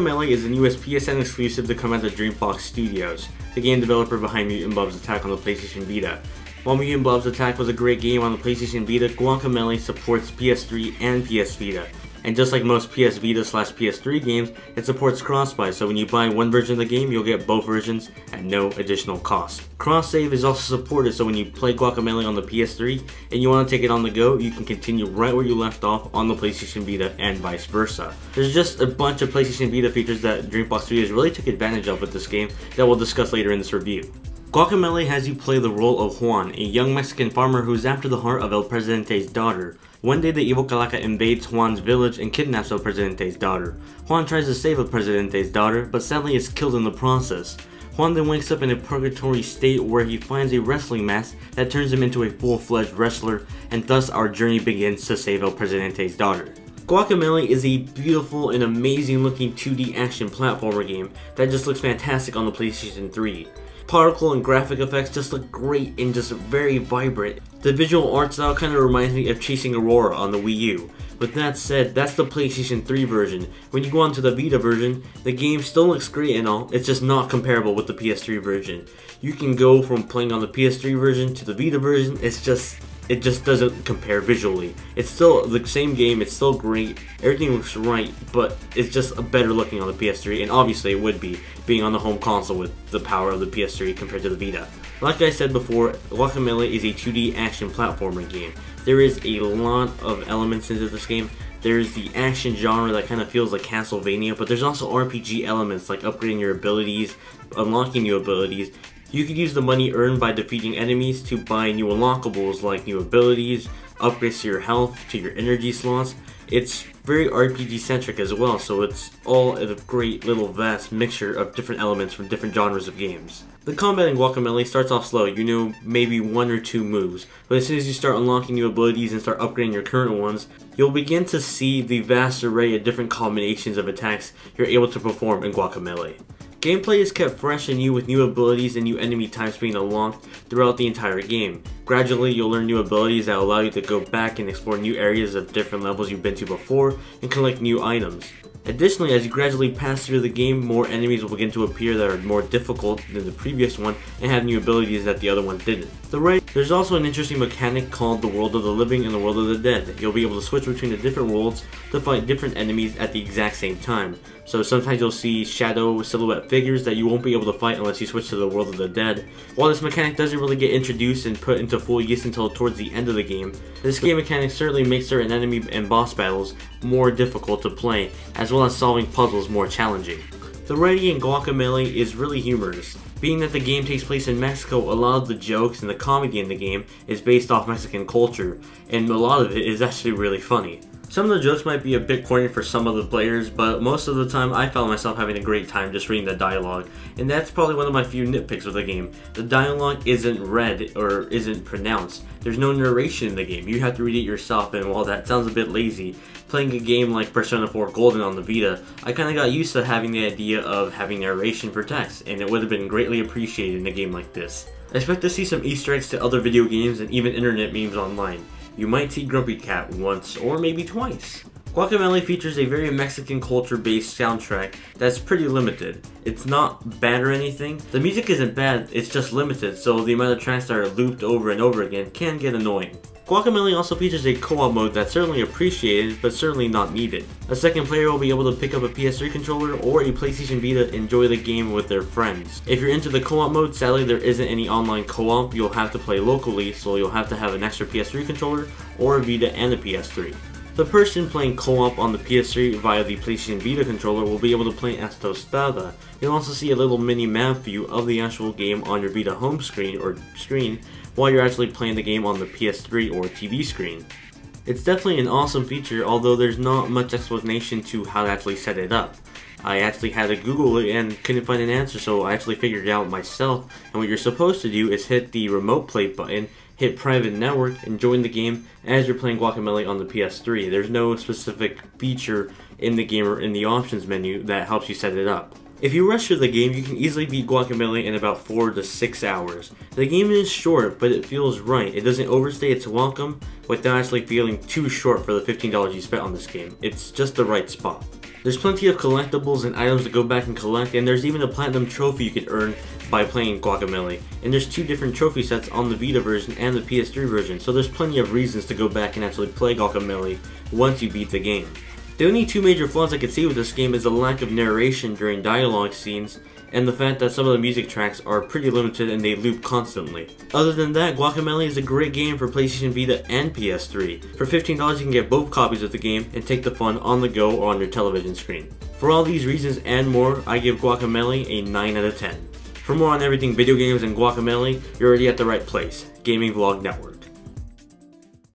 Guacamelee is the newest PSN exclusive to come out of Dreambox Studios, the game developer behind Mutant Bob's Attack on the PlayStation Vita. While Mutant Bob's Attack was a great game on the PlayStation Vita, Guacamelee supports PS3 and PS Vita. And just like most PS Vita/PS3 games, it supports cross-buy, so when you buy one version of the game, you'll get both versions at no additional cost. Cross-save is also supported, so when you play Guacamelee on the PS3 and you want to take it on the go, you can continue right where you left off on the PlayStation Vita and vice versa. There's just a bunch of PlayStation Vita features that Dreambox Studios really took advantage of with this game that we'll discuss later in this review. Guacamelee has you play the role of Juan, a young Mexican farmer who's after the heart of El Presidente's daughter. One day the evil Calaca invades Juan's village and kidnaps El Presidente's daughter. Juan tries to save El Presidente's daughter, but sadly is killed in the process. Juan then wakes up in a purgatory state where he finds a wrestling mask that turns him into a full-fledged wrestler, and thus our journey begins to save El Presidente's daughter. Guacamelee is a beautiful and amazing looking 2D action platformer game that just looks fantastic on the PlayStation 3. Particle and graphic effects just look great and just very vibrant. The visual art style kind of reminds me of Chasing Aurora on the Wii U. With that said, that's the PlayStation 3 version. When you go on to the Vita version, the game still looks great and all, it's just not comparable with the PS3 version. You can go from playing on the PS3 version to the Vita version, it just doesn't compare visually. It's still the same game, it's still great, everything looks right, but it's just better looking on the PS3, and obviously it would be, being on the home console with the power of the PS3 compared to the Vita. Like I said before, Guacamelee is a 2D action platformer game. There is a lot of elements into this game. There's the action genre that kind of feels like Castlevania, but there's also RPG elements like upgrading your abilities, unlocking new abilities. You could use the money earned by defeating enemies to buy new unlockables like new abilities, upgrades to your health, to your energy slots. It's very RPG centric as well, so it's all a great little vast mixture of different elements from different genres of games. The combat in Guacamelee starts off slow, you know, maybe one or two moves, but as soon as you start unlocking new abilities and start upgrading your current ones, you'll begin to see the vast array of different combinations of attacks you're able to perform in Guacamelee. Gameplay is kept fresh and new with new abilities and new enemy types being unlocked throughout the entire game. Gradually, you'll learn new abilities that allow you to go back and explore new areas of different levels you've been to before and collect new items. Additionally, as you gradually pass through the game, more enemies will begin to appear that are more difficult than the previous one and have new abilities that the other ones didn't. There's also an interesting mechanic called the World of the Living and the World of the Dead. You'll be able to switch between the different worlds to fight different enemies at the exact same time. So sometimes you'll see shadow silhouette figures that you won't be able to fight unless you switch to the World of the Dead. While this mechanic doesn't really get introduced and put into full use until towards the end of the game, this game mechanic certainly makes certain enemy and boss battles more difficult to play, as well as solving puzzles more challenging. The writing in Guacamelee is really humorous. Being that the game takes place in Mexico, a lot of the jokes and the comedy in the game is based off Mexican culture, and a lot of it is actually really funny. Some of the jokes might be a bit corny for some of the players, but most of the time I found myself having a great time just reading the dialogue, and that's probably one of my few nitpicks with the game. The dialogue isn't read or isn't pronounced. There's no narration in the game. You have to read it yourself, and while that sounds a bit lazy, playing a game like Persona 4 Golden on the Vita, I kinda got used to having the idea of having narration for text, and it would have been greatly appreciated in a game like this. I expect to see some Easter eggs to other video games and even internet memes online. You might see Grumpy Cat once or maybe twice. Guacamelee features a very Mexican culture based soundtrack that's pretty limited. It's not bad or anything. The music isn't bad, it's just limited, so the amount of tracks that are looped over and over again can get annoying. Guacamelee also features a co-op mode that's certainly appreciated, but certainly not needed. A second player will be able to pick up a PS3 controller or a PlayStation Vita and enjoy the game with their friends. If you're into the co-op mode, sadly there isn't any online co-op. You'll have to play locally, so you'll have to have an extra PS3 controller or a Vita and a PS3. The person playing co-op on the PS3 via the PlayStation Vita controller will be able to play as Tostada. You'll also see a little mini map view of the actual game on your Vita home screen or screen while you're actually playing the game on the PS3 or TV screen. It's definitely an awesome feature, although there's not much explanation to how to actually set it up. I actually had to Google it and couldn't find an answer, so I actually figured it out myself, and what you're supposed to do is hit the remote play button, hit private network, and join the game as you're playing Guacamelee on the PS3. There's no specific feature in the game or in the options menu that helps you set it up. If you rush through the game, you can easily beat Guacamelee in about 4 to 6 hours. The game is short, but it feels right. It doesn't overstay its welcome without actually feeling too short for the $15 you spent on this game. It's just the right spot. There's plenty of collectibles and items to go back and collect, and there's even a platinum trophy you could earn by playing Guacamelee. And there's 2 different trophy sets on the Vita version and the PS3 version, so there's plenty of reasons to go back and actually play Guacamelee once you beat the game. The only 2 major flaws I could see with this game is the lack of narration during dialogue scenes, and the fact that some of the music tracks are pretty limited and they loop constantly. Other than that, Guacamelee is a great game for PlayStation Vita and PS3. For $15 you can get both copies of the game and take the fun on the go or on your television screen. For all these reasons and more, I give Guacamelee a 9 out of 10. For more on everything video games and Guacamelee, you're already at the right place, Gaming Vlog Network.